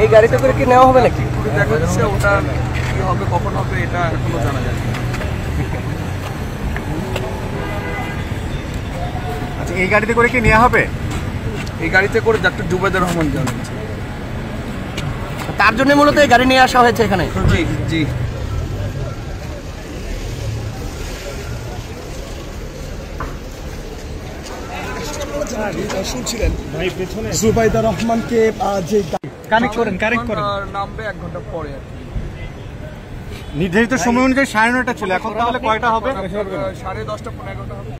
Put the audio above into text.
এই গাড়িতে করে কি নেওয়া হবে নাকি? দেখা যাচ্ছে ওটা কি হবে, কখন হবে এটা এখনো জানা যায় না। আচ্ছা, এই গাড়িতে করে কি নেওয়া হবে? এই গাড়িতে করে ডাক্তার জুবাইদুর রহমান যাবেন, তার জন্য মূলত এই গাড়ি নিয়ে আসা হয়েছে এখানে। জি জি। শুনছিলেন জুবাইদুর রহমানকে যে কানেক্ট করেন নামবে 1 ঘন্টা পরে আর কি। নির্ধারিত সময় অনুযায়ী 9:30টা ছিল, এখন তাহলে কয়টা হবে? 10:30 পৌনে 11টা হবে।